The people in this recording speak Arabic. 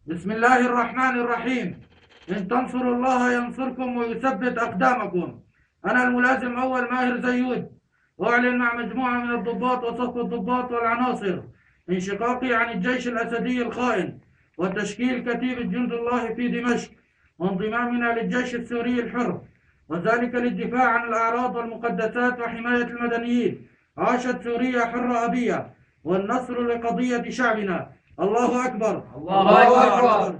بسم الله الرحمن الرحيم. إن تنصروا الله ينصركم ويثبت أقدامكم. أنا الملازم أول ماهر زيود، أعلن مع مجموعة من الضباط وصف الضباط والعناصر انشقاقي عن الجيش الأسدي الخائن وتشكيل كتيبة جند الله في دمشق وانضمامنا للجيش السوري الحر، وذلك للدفاع عن الأعراض والمقدسات وحماية المدنيين. عاشت سوريا حرة أبية، والنصر لقضية شعبنا. الله أكبر. الله أكبر.